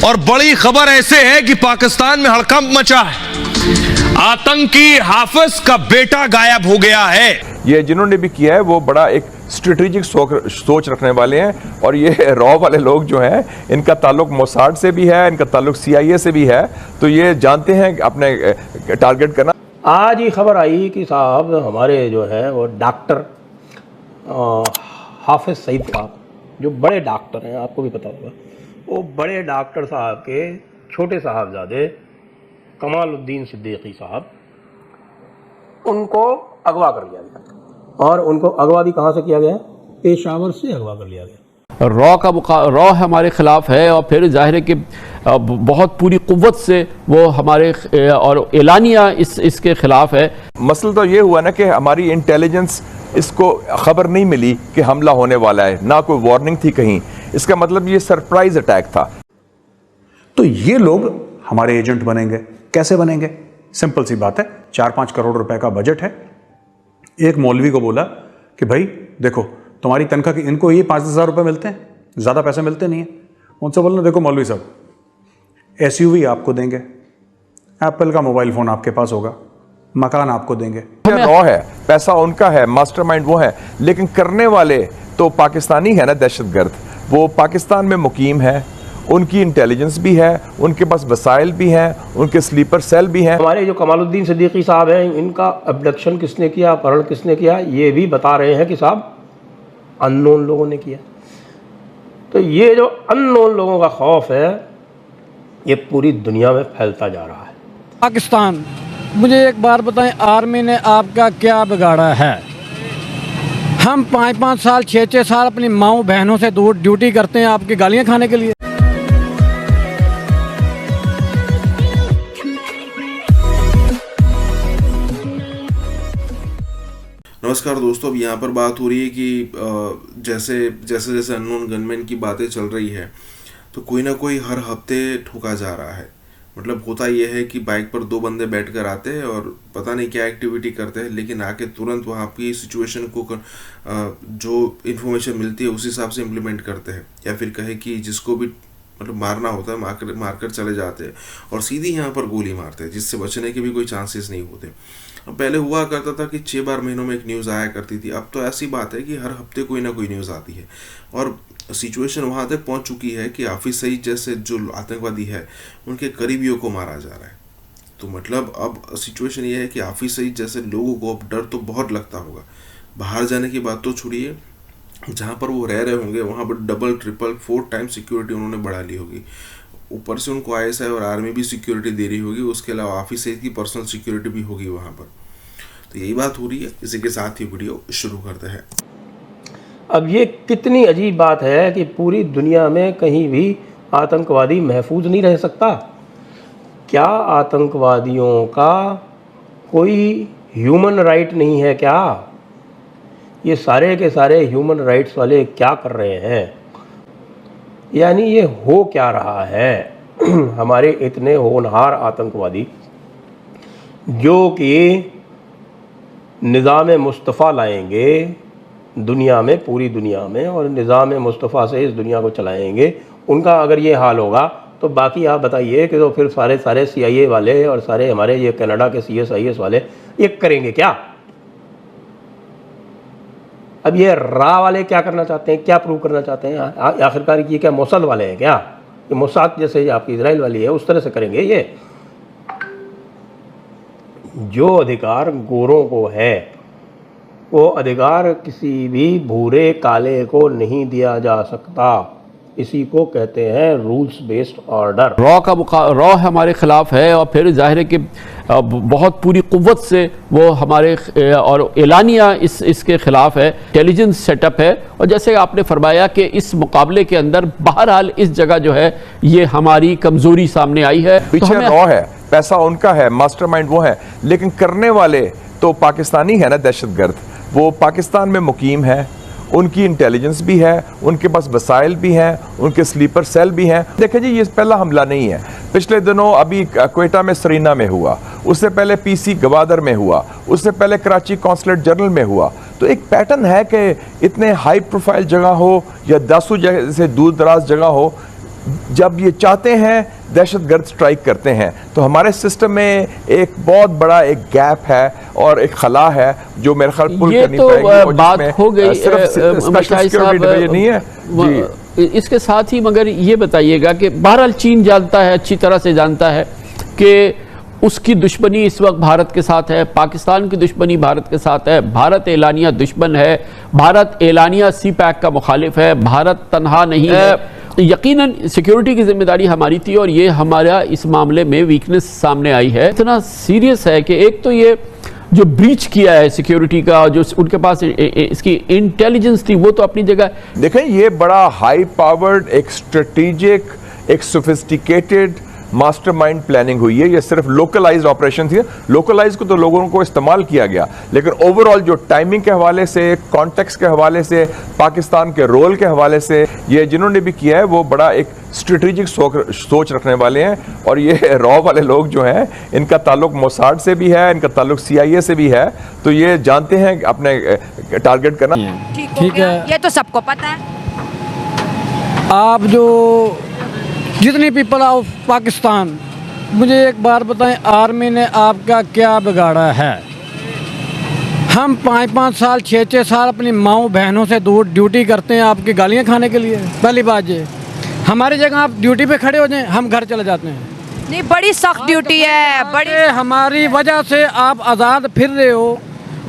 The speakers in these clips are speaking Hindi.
और बड़ी खबर ऐसे है कि पाकिस्तान में हड़कंप मचा है। आतंकी हाफिज का बेटा गायब हो गया है। ये जिन्होंने भी किया है वो बड़ा एक स्ट्रेटेजिक सोच रखने वाले हैं, और ये रॉ वाले लोग जो हैं इनका ताल्लुक मोसाड से भी है, इनका ताल्लुक CIA से भी है, तो ये जानते हैं अपने टारगेट करना। आज ही खबर आई कि साहब हमारे जो है वो डॉक्टर हाफिज सईद साहब, जो बड़े डॉक्टर हैं, आपको भी पता होगा, वो बड़े डॉक्टर साहब के छोटे साहबजादे कमालुद्दीन सिद्दीकी साहब, उनको अगवा कर लिया गया। और उनको अगवा भी कहाँ से किया गया? पेशावर से अगवा कर लिया गया। रॉ हमारे ख़िलाफ़ है, और फिर जाहिर है कि बहुत पूरी कुव्वत से वो हमारे और एलानिया इसके ख़िलाफ़ है। मसला तो ये हुआ ना कि हमारी इंटेलिजेंस इसको खबर नहीं मिली कि हमला होने वाला है, ना कोई वार्निंग थी कहीं। इसका मतलब ये सरप्राइज अटैक था। तो ये लोग हमारे एजेंट बनेंगे। कैसे बनेंगे? सिंपल सी बात है, 4-5 करोड़ रुपए का बजट है। एक मौलवी को बोला कि भाई देखो तुम्हारी तनख्वाह की, इनको ये 5-10 हज़ार रुपये मिलते हैं, ज़्यादा पैसे मिलते नहीं हैं। उनसे बोलना देखो मौलवी साहब, SUV आपको देंगे, एप्पल का मोबाइल फ़ोन आपके पास होगा, मकान आपको देंगे। रॉ है, पैसा उनका है, मास्टरमाइंड वो है, लेकिन करने वाले तो पाकिस्तानी है ना, दहशतगर्द। वो पाकिस्तान में मुकीम है, उनकी इंटेलिजेंस भी है, उनके पास वसाइल भी हैं, उनके स्लीपर सेल भी हैं। हमारे जो कमालुद्दीन सिद्दीकी साहब हैं, इनका अबडक्शन किसने किया, अपहरण किसने किया, ये भी बता रहे हैं कि साहब अननोन लोगों ने किया। तो ये जो अननोन लोगों का खौफ है, ये पूरी दुनिया में फैलता जा रहा है। पाकिस्तान, मुझे एक बार बताएं, आर्मी ने आपका क्या बिगाड़ा है? हम 5-5 साल 6-6 साल अपनी माओ बहनों से दूर ड्यूटी करते हैं आपकी गालियां खाने के लिए। नमस्कार दोस्तों, अब यहाँ पर बात हो रही है कि जैसे अननोन गनमैन की बातें चल रही है, तो कोई ना कोई हर हफ्ते ठोका जा रहा है। मतलब होता यह है कि बाइक पर 2 बंदे बैठकर आते हैं और पता नहीं क्या एक्टिविटी करते हैं, लेकिन आके तुरंत वहाँ की सिचुएशन को जो इन्फॉर्मेशन मिलती है उस हिसाब से इम्प्लीमेंट करते हैं, या फिर कहे कि जिसको भी मतलब मारना होता है मारकर चले जाते हैं और सीधी यहाँ पर गोली मारते हैं, जिससे बचने के भी कोई चांसेस नहीं होते। पहले हुआ करता था कि 6 बार महीनों में एक न्यूज़ आया करती थी, अब तो ऐसी बात है कि हर हफ्ते कोई ना कोई न्यूज़ आती है। और सिचुएशन वहाँ तक पहुँच चुकी है कि हाफिज सईद जैसे जो आतंकवादी है उनके करीबियों को मारा जा रहा है। तो मतलब अब सिचुएशन ये है कि हाफिज सईद जैसे लोगों को अब डर तो बहुत लगता होगा। बाहर जाने की बात तो छोड़िए, जहाँ पर वो रह रहे होंगे वहाँ पर डबल, ट्रिपल, 4 टाइम सिक्योरिटी उन्होंने बढ़ा ली होगी। ऊपर से उनको ISI और आर्मी भी सिक्योरिटी दे रही होगी, उसके अलावा हाफिज सईद की पर्सनल सिक्योरिटी भी होगी वहाँ पर। तो यही बात हो रही है। इसी के साथ ही वीडियो शुरू करते हैं। अब ये कितनी अजीब बात है कि पूरी दुनिया में कहीं भी आतंकवादी महफूज नहीं रह सकता। क्या आतंकवादियों का कोई ह्यूमन राइट नहीं है क्या? ये सारे के सारे ह्यूमन राइट्स वाले क्या कर रहे हैं? यानी ये हो क्या रहा है? हमारे इतने होनहार आतंकवादी जो कि निज़ाम मुस्तफ़ा लाएंगे दुनिया में, पूरी दुनिया में, और निज़ाम मुस्तफ़ा से इस दुनिया को चलाएंगे, उनका अगर ये हाल होगा तो बाकी आप बताइए कि तो फिर सारे CIA वाले और सारे हमारे ये कनाडा के CSIS वाले ये करेंगे क्या? अब ये रा वाले क्या करना चाहते हैं, क्या प्रूव करना चाहते हैं? आखिरकार ये क्या मोसाद वाले हैं क्या? ये मोसाद जैसे आपकी इजराइल वाली है उस तरह से करेंगे ये? जो अधिकार गोरों को है वो अधिकार किसी भी भूरे काले को नहीं दिया जा सकता। इसी को कहते हैं रूल्स बेस्ड ऑर्डर। रॉ हमारे ख़िलाफ़ है, और फिर जाहिर है कि बहुत पूरी कुव्वत से वो हमारे और एलानिया इसके ख़िलाफ़ है। इंटेलिजेंस सेटअप है, और जैसे आपने फरमाया कि इस मुकाबले के अंदर बहरहाल इस जगह जो है ये हमारी कमज़ोरी सामने आई है। पीछे रॉ है, पैसा उनका है, मास्टरमाइंड वो है, लेकिन करने वाले तो पाकिस्तानी है ना, दहशतगर्द। वो पाकिस्तान में मुकीम है, उनकी इंटेलिजेंस भी है, उनके पास वसाइल भी हैं, उनके स्लीपर सेल भी हैं। देखिए जी, ये पहला हमला नहीं है। पिछले दिनों अभी क्वेटा में सरीना में हुआ, उससे पहले PC गवादर में हुआ, उससे पहले कराची कॉन्सुलेट जनरल में हुआ। तो एक पैटर्न है कि इतने हाई प्रोफाइल जगह हो या दासू जैसे दूर दराज जगह हो, जब ये चाहते हैं दहशतगर्द स्ट्राइक करते हैं। तो हमारे सिस्टम में एक बहुत बड़ा एक गैप है और एक खला है जो मेरे ख्याल पुल करनी तो पड़ेगी। और बात जिसमें हो गई सिर्फ स्पेशल सिक्योरिटी डिवीजन नहीं है जी। इसके साथ ही मगर ये बताइएगा कि बहरहाल चीन जानता है, अच्छी तरह से जानता है कि उसकी दुश्मनी इस वक्त भारत के साथ है, पाकिस्तान की दुश्मनी भारत के साथ है, भारत एलानिया दुश्मन है, भारत एलानिया सी पैक का मुखालिफ है, भारत तनहा नहीं है। यकीनन सिक्योरिटी की जिम्मेदारी हमारी थी और ये हमारा इस मामले में वीकनेस सामने आई है, इतना सीरियस है कि एक तो ये जो ब्रीच किया है सिक्योरिटी का, जो उनके पास इसकी इंटेलिजेंस थी वो तो अपनी जगह। देखें ये बड़ा हाई पावर्ड, एक स्ट्रेटेजिक, एक सोफिस्टिकेटेड मास्टरमाइंड प्लानिंग हुई है। ये सिर्फ लोकलाइज्ड ऑपरेशन थी। लोकलाइज को तो लोगों को इस्तेमाल किया गया, लेकिन ओवरऑल जो टाइमिंग के हवाले से, कॉन्टेक्स्ट के हवाले से, पाकिस्तान के रोल के हवाले से, ये जिन्होंने भी किया है वो बड़ा एक स्ट्रेटेजिक सोच रखने वाले हैं। और ये रॉ वाले लोग जो हैं इनका ताल्लुक मोसाड से भी है, इनका ताल्लुक CIA से भी है, तो ये जानते हैं अपने टारगेट करना। ठीक है, ये तो सबको पता है। आप जो जितनी पीपल ऑफ पाकिस्तान, मुझे एक बार बताएं, आर्मी ने आपका क्या बिगाड़ा है? हम 5-5 साल 6-6 साल अपनी माओ बहनों से दूर ड्यूटी करते हैं आपकी गालियां खाने के लिए। पहली बात ये, हमारी जगह आप ड्यूटी पे खड़े हो जाएं, हम घर चले जाते हैं। नहीं, बड़ी सख्त ड्यूटी है, बड़ी। हमारी वजह से आप आज़ाद फिर रहे हो।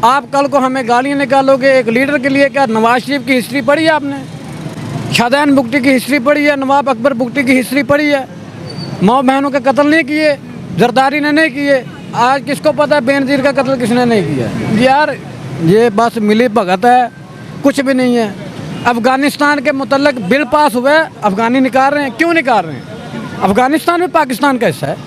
आप कल को हमें गालियाँ निकालोगे एक लीडर के लिए। क्या नवाज शरीफ की हिस्ट्री पढ़ी है आपने? शाहजहान बुगटी की हिस्ट्री पढ़ी है? नवाब अकबर बुगटी की हिस्ट्री पढ़ी है? माँ बहनों के कत्ल नहीं किए, जरदारी ने नहीं किए। आज किसको पता है बेनज़ीर का कत्ल किसने नहीं किया? यार ये बस मिली भगत है, कुछ भी नहीं है। अफ़गानिस्तान के मुतल्लिक़ बिल पास हुआ है, अफ़गानी निकाल रहे हैं। क्यों निकाल रहे हैं? अफ़गानिस्तान में पाकिस्तान का हिस्सा है।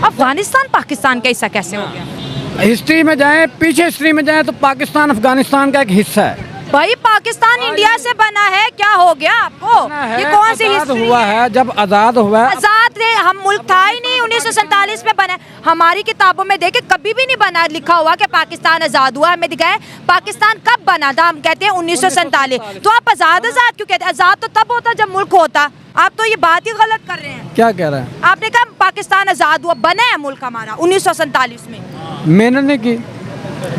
अफगानिस्तान पाकिस्तान का हिस्सा कैसे हो गया? हिस्ट्री में जाएं, पीछे हिस्ट्री में जाएं तो पाकिस्तान अफ़गानिस्तान का एक हिस्सा है। भाई पाकिस्तान इंडिया से बना है, क्या हो गया आपको? ये कौन सी हिस्ट्री हुआ है? जब आज़ाद हुआ है, आज़ाद रे, हम मुल्क था ही नहीं, 1947 में बना। हमारी किताबों में देखे कभी भी नहीं बना लिखा हुआ कि पाकिस्तान आज़ाद हुआ। हमें दिखाया पाकिस्तान कब बना था, हम कहते हैं 1947। तो आप आज़ाद क्यों कहते हैं? आज़ाद तो तब होता जब मुल्क होता। आप तो ये बात ही गलत कर रहे हैं। क्या कह रहे हैं? आपने कहा पाकिस्तान आज़ाद हुआ, बना है मुल्क हमारा 1947 में। मेहनत नहीं की।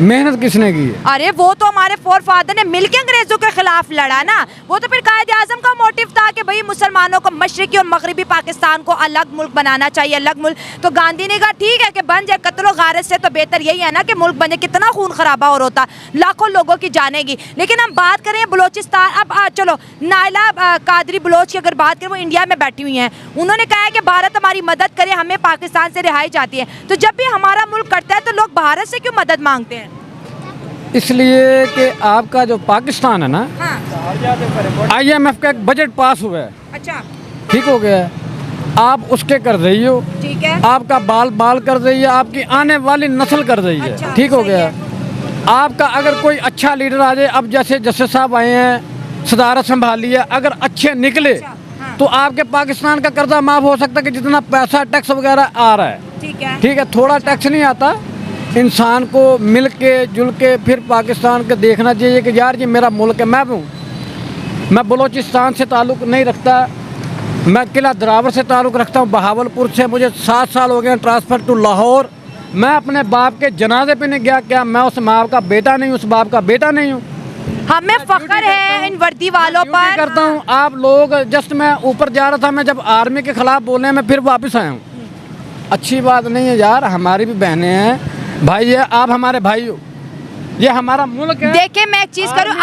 मेहनत किसने की है? अरे वो तो हमारे फोर फादर ने मिलकर अंग्रेजों के खिलाफ लड़ा ना। वो तो फिर कायदे आजम का मोटिव था कि भाई मुसलमानों को मशरकी और मगरबी पाकिस्तान को अलग मुल्क बनाना चाहिए, अलग मुल्क। तो गांधी ने कहा ठीक है कि बन जाए, कत्लो गारत से तो बेहतर यही है ना कि मुल्क बने। कितना खून खराबा और होता, लाखों लोगों की जानेगी। लेकिन हम बात करें बलोचिस्तान, अब चलो नाइला कादरी बलोच की अगर बात करें, वो इंडिया में बैठी हुई हैं। उन्होंने कहा है कि भारत हमारी मदद करे, हमें पाकिस्तान से रिहाई चाहती है। तो जब भी हमारा मुल्क करता है तो लोग भारत से क्यों मदद मांगते हैं? इसलिए कि आपका जो पाकिस्तान है ना, IMF का एक बजट पास हुआ है, अच्छा ठीक हो गया है। आप उसके कर रही हो, ठीक है। आपका बाल बाल कर रही है, आपकी आने वाली नस्ल कर रही है, अच्छा, ठीक हो सही गया। है। आपका अगर कोई अच्छा लीडर आ जाए, अब जैसे जस्टिस साहब आए हैं, सदारत संभाली है, अगर अच्छे निकले तो आपके पाकिस्तान का कर्जा माफ हो सकता है कि जितना पैसा टैक्स वगैरह आ रहा है, ठीक है। थोड़ा टैक्स नहीं आता, इंसान को मिल के जुल के फिर पाकिस्तान का देखना चाहिए कि यार ये मेरा मुल्क है। मैं बलोचिस्तान से ताल्लुक़ नहीं रखता, मैं किला द्रावर से ताल्लुक़ रखता हूँ, बहावलपुर से। मुझे 7 साल हो गए ट्रांसफ़र टू लाहौर। मैं अपने बाप के जनाजे पे नहीं गया। क्या मैं उस माँ का बेटा नहीं, उस बाप का बेटा नहीं हूँ? हमें फख्र है इन वर्दी वालों पर। करता हूँ। आप लोग जस्ट, मैं ऊपर जा रहा था, मैं जब आर्मी के खिलाफ बोलने में फिर वापस आया हूँ। अच्छी बात नहीं है यार, हमारी भी बहनें हैं, भाई है, आप हमारे भाई हो, ये हमारा मुल्क है। देखिए मैं एक चीज़ करूँ,